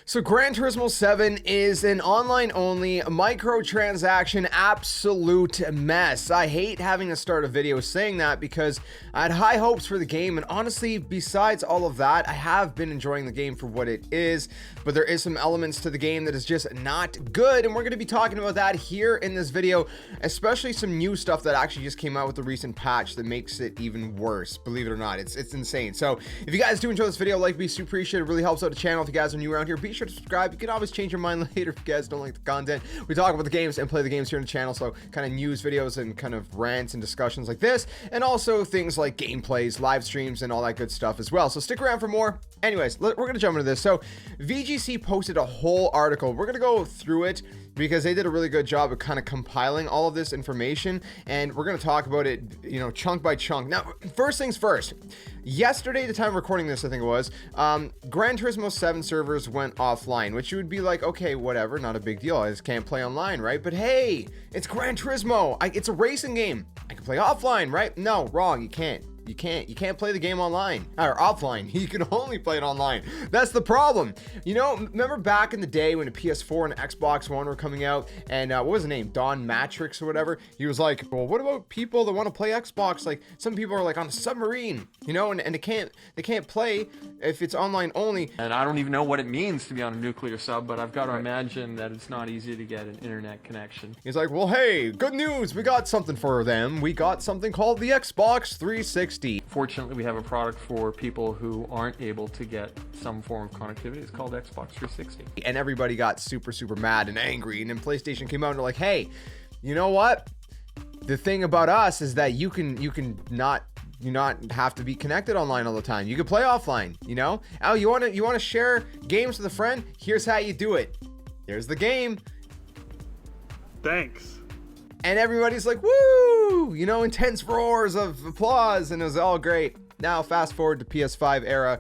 So Gran Turismo 7 is an online-only microtransaction absolute mess. I hate having to start a video saying that because I had high hopes for the game, and honestly, besides all of that, I have been enjoying the game for what it is, but there is some elements to the game that is just not good, and we're going to be talking about that here in this video, especially some new stuff that actually just came out with the recent patch that makes it even worse. Believe it or not, it's insane. So if you guys do enjoy this video, like, be super appreciated. It really helps out the channel. If you guys are new around here, be sure to subscribe. You can always change your mind later if you guys don't like the content. We talk about the games and play the games here on the channel, so kind of news videos and kind of rants and discussions like this, and also things like gameplays, live streams, and all that good stuff as well. So stick around for more. Anyways, we're gonna jump into this. So VGC posted a whole article. We're gonna go through it because they did a really good job of kind of compiling all of this information, and we're going to talk about it, you know, chunk by chunk. Now, first things first, yesterday, the time of recording this, I think it was, Gran Turismo 7 servers went offline, which you would be like, okay, whatever, not a big deal. I just can't play online, right? But hey, it's Gran Turismo. It's a racing game. I can play offline, right? No, wrong. You can't. You can't play the game online or offline. You can only play it online. That's the problem. You know, remember back in the day when the PS4 and Xbox One were coming out, and what was the name? Don Matrix or whatever. He was like, well, what about people that want to play Xbox? Like, some people are like on a submarine, you know, and they can't play if it's online only. And I don't even know what it means to be on a nuclear sub, but I've got to imagine that it's not easy to get an internet connection. He's like, well, hey, good news. We got something for them. We got something called the Xbox 360. Fortunately, we have a product for people who aren't able to get some form of connectivity. It's called Xbox 360. And everybody got super mad and angry, and then PlayStation came out and they're like, hey, you know what? The thing about us is that you not have to be connected online all the time. You can play offline, you know? Oh, you want to share games with a friend? Here's how you do it. Here's the game. Thanks. And everybody's like, woo, you know, intense roars of applause, and it was all great. Now fast forward to PS5 era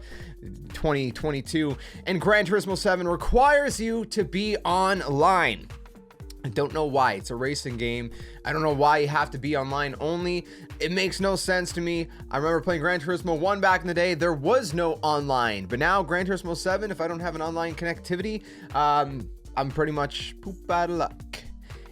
2022, and Gran Turismo 7 requires you to be online. I don't know why. It's a racing game. I don't know why you have to be online only. It makes no sense to me. I remember playing Gran Turismo 1 back in the day. There was no online, but now Gran Turismo 7, if I don't have an online connectivity, I'm pretty much poop out of luck.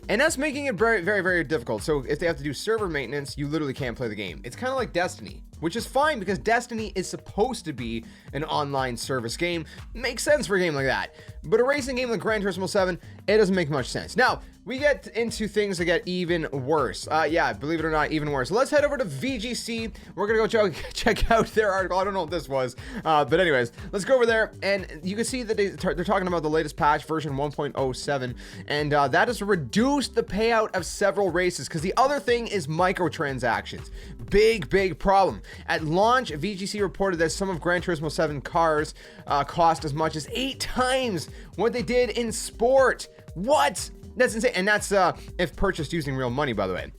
And that's making it very difficult. So if they have to do server maintenance, you literally can't play the game. It's kind of like Destiny, which is fine because Destiny is supposed to be an online service game. Makes sense for a game like that. But a racing game like Gran Turismo 7, it doesn't make much sense. Now, we get into things that get even worse. Yeah, believe it or not, even worse. Let's head over to VGC. We're gonna go check out their article. I don't know what this was, but anyways, let's go over there, and you can see that they're talking about the latest patch, version 1.07, and that has reduced the payout of several races, because the other thing is microtransactions. Big problem. At launch, VGC reported that some of Gran Turismo 7 cars cost as much as 8 times what they did in sport. What? That's insane. And that's if purchased using real money, by the way.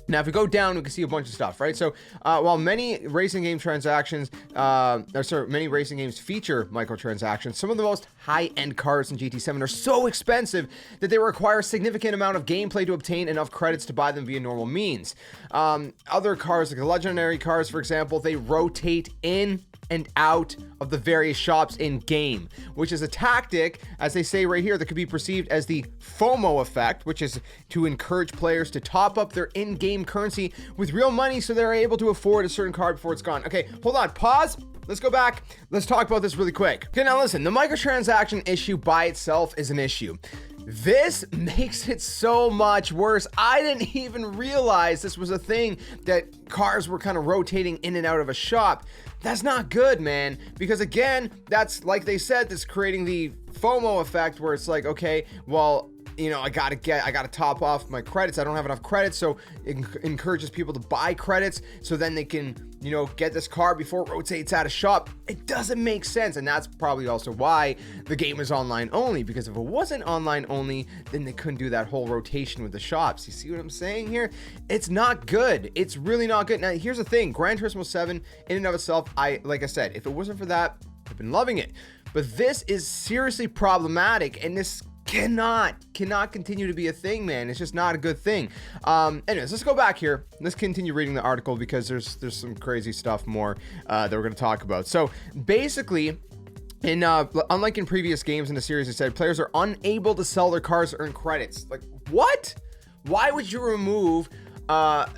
Now, if we go down, we can see a bunch of stuff, right? So, while many racing game transactions, many racing games feature microtransactions, some of the most high-end cars in GT7 are so expensive that they require a significant amount of gameplay to obtain enough credits to buy them via normal means. Other cars, like the legendary cars, for example, they rotate in and out of the various shops in game, which is a tactic, as they say right here, that could be perceived as the FOMO effect, which is to encourage players to top up their in-game currency with real money so they're able to afford a certain card before it's gone. Okay, hold on, pause. Let's go back. Let's talk about this really quick. Okay, now listen, the microtransaction issue by itself is an issue. This makes it so much worse. I didn't even realize this was a thing, that cars were kind of rotating in and out of a shop. That's not good, man, because again, that's like they said, that's creating the FOMO effect, where it's like, okay, well, you know, I gotta top off my credits. I don't have enough credits, so it encourages people to buy credits so then they can, you know, get this car before it rotates out of shop. It doesn't make sense, and that's probably also why the game is online only, because if it wasn't online only, then they couldn't do that whole rotation with the shops. You see what I'm saying here? It's not good. It's really not good. Now, here's the thing. Gran Turismo 7, in and of itself, like I said, if it wasn't for that, I've been loving it. But this is seriously problematic, and this cannot continue to be a thing, man. It's just not a good thing. Anyways, let's go back here. Let's continue reading the article, because there's some crazy stuff more that we're going to talk about. So basically, Unlike in previous games in the series, it said players are unable to sell their cars to earn credits. Like, what? Why would you remove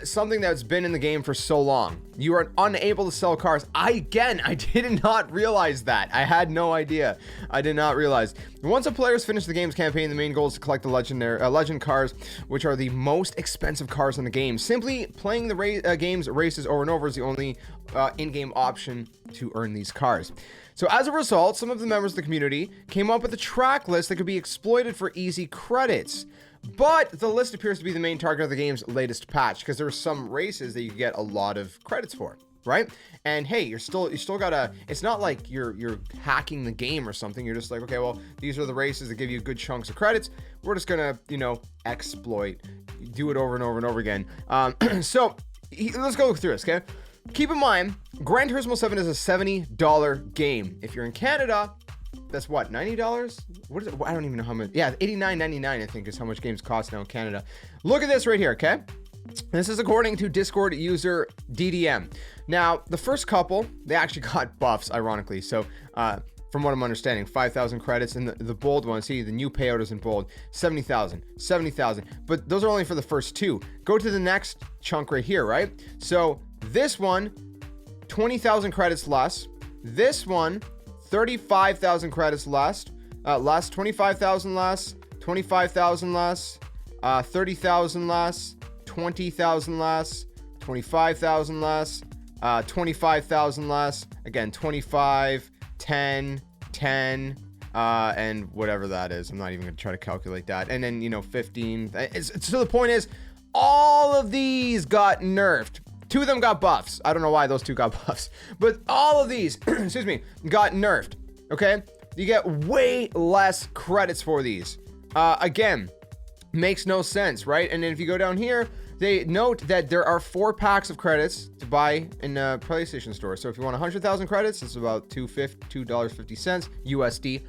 something that's been in the game for so long? You are unable to sell cars. I did not realize that. I had no idea. I did not realize. Once a player has finished the game's campaign, the main goal is to collect the legend cars, which are the most expensive cars in the game. Simply playing the game's races over and over is the only in-game option to earn these cars. So as a result, some of the members of the community came up with a track list that could be exploited for easy credits. But the list appears to be the main target of the game's latest patch, because there are some races that you get a lot of credits for, right? And hey, you still gotta, it's not like you're hacking the game or something. You're just like, okay, well, these are the races that give you good chunks of credits. We're just gonna, exploit, do it over and over and over again. So let's go through this, okay? Keep in mind, Gran Turismo 7 is a $70 game. If you're in Canada, that's what, $90? What is it? I don't even know how much. Yeah, $89.99 I think is how much games cost now in Canada. Look at this right here, okay? This is according to Discord user DDM. Now, the first couple, they actually got buffs, ironically. So, from what I'm understanding, 5,000 credits, and the bold one, see, the new payout is in bold, 70,000, 70,000. But those are only for the first two. Go to the next chunk right here, right? So, this one, 20,000 credits less. This one, 35,000 credits less. 25,000 less. 25,000 less. 30,000 less. 20,000 less. 25,000 less. 25,000 less. Again, 25, 10, 10, and whatever that is. I'm not even going to try to calculate that. And then, 15. So the point is, all of these got nerfed. Two of them got buffs. I don't know why those two got buffs, but all of these, excuse me, got nerfed. Okay, you get way less credits for these. Again, makes no sense, right? And then if you go down here, they note that there are 4 packs of credits to buy in the PlayStation Store. So if you want 100,000 credits, it's about $2.50 USD.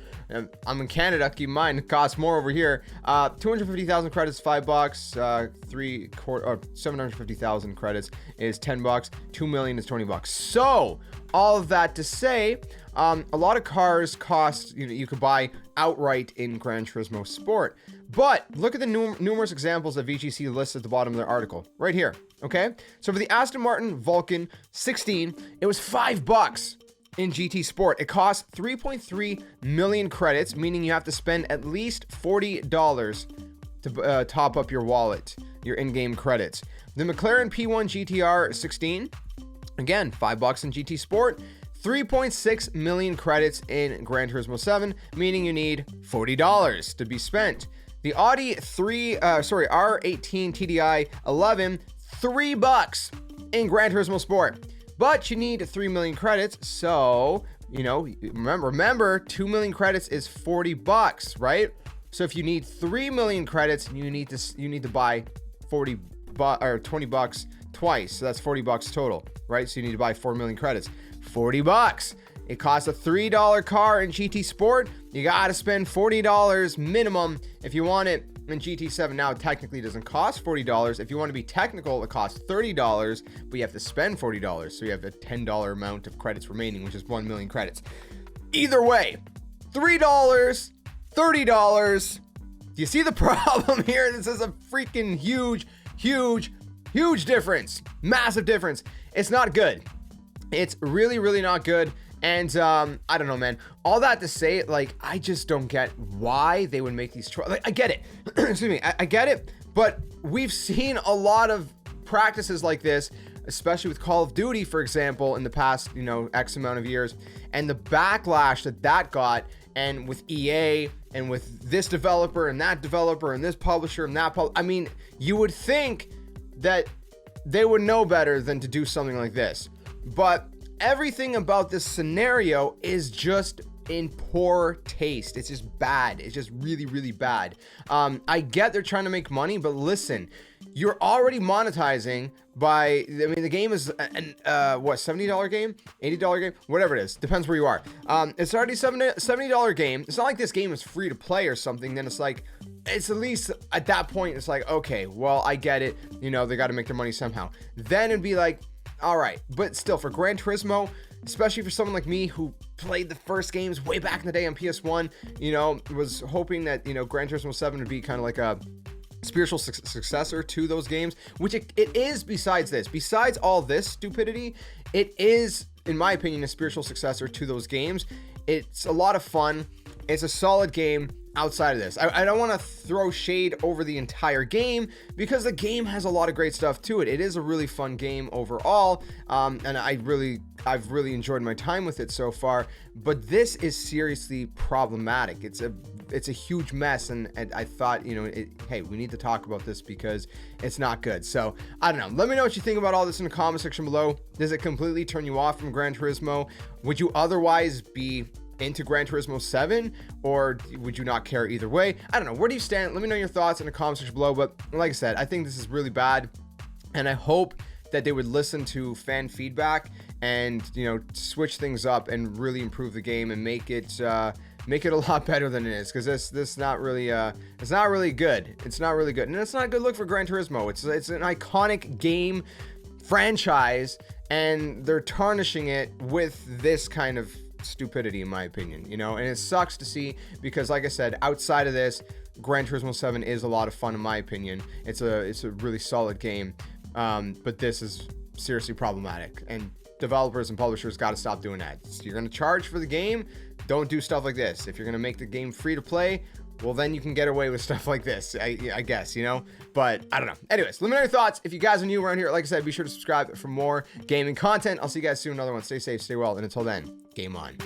I'm in Canada, keep in mind, it costs more over here. 250,000 credits, $5. 750,000 credits is $10. 2 million is $20. So all of that to say, a lot of cars cost, you could buy outright in Gran Turismo Sport. But look at the numerous examples that VGC lists at the bottom of their article, right here, okay? So for the Aston Martin Vulcan 16, it was $5 in GT Sport. It costs 3.3 million credits, meaning you have to spend at least $40 to top up your wallet, your in-game credits. The McLaren P1 GTR 16, again, $5 in GT Sport. 3.6 million credits in Gran Turismo 7, meaning you need $40 to be spent. The Audi R18 TDI 11, $3 in Gran Turismo Sport. But you need 3 million credits, so, remember 2 million credits is $40, right? So if you need 3 million credits, you need to buy $20 twice. So that's $40 total, right? So you need to buy 4 million credits. $40. It costs a $3 car in GT Sport. You gotta spend $40 minimum if you want it in GT7. Now, it technically doesn't cost $40. If you want to be technical, it costs $30, but you have to spend $40. So you have a $10 amount of credits remaining, which is 1 million credits. Either way, $3, $30. Do you see the problem here? This is a freaking huge difference. Massive difference. It's not good. It's really, really not good. And I don't know, man. All that to say, I just don't get why they would make these I get it. Excuse me. I get it. But we've seen a lot of practices like this, especially with Call of Duty, for example, in the past, X amount of years. And the backlash that got, and with EA, and with this developer, and that developer, and this publisher, and that you would think that they would know better than to do something like this. But everything about this scenario is just in poor taste. It's just bad. It's just really, really bad. I get they're trying to make money, but listen, you're already monetizing by, the game is $70 game, $80 game, whatever it is, depends where you are. It's already $70 game. It's not like this game is free to play or something. Then it's at least at that point, it's okay, well, I get it. They got to make their money somehow. Then it'd be all right, but still, for Gran Turismo, especially for someone like me who played the first games way back in the day on PS1, you know, was hoping that, you know, Gran Turismo 7 would be kind of like a spiritual successor to those games, which it is. Besides all this stupidity, it is, in my opinion, a spiritual successor to those games. It's a lot of fun. It's a solid game. Outside of this, I don't want to throw shade over the entire game, because the game has a lot of great stuff to it. It is a really fun game overall, and I've really enjoyed my time with it so far. But this is seriously problematic. It's a huge mess, and I thought, you know, hey, we need to talk about this because it's not good. So I don't know. Let me know what you think about all this in the comment section below. Does it completely turn you off from Gran Turismo? Would you otherwise be into Gran Turismo 7, or would you not care either way? I don't know. Where do you stand? Let me know your thoughts in the comment section below. But like I said, I think this is really bad, and I hope that they would listen to fan feedback and, you know, switch things up and really improve the game and make it a lot better than it is, because this not really it's not really good. It's not really good, and it's not a good look for Gran Turismo. It's an iconic game franchise, and they're tarnishing it with this kind of stupidity, in my opinion, you know. And it sucks to see, because like I said, outside of this, Gran Turismo 7 is a lot of fun, in my opinion. It's a really solid game, but this is seriously problematic, and developers and publishers got to stop doing that. You're going to charge for the game, don't do stuff like this. If you're going to make the game free to play, well, then you can get away with stuff like this, I guess, you know. But I don't know. Anyways, let me know your thoughts. If you guys are new around here, like I said, be sure to subscribe for more gaming content. I'll see you guys soon in another one. Stay safe, stay well, and until then, game on.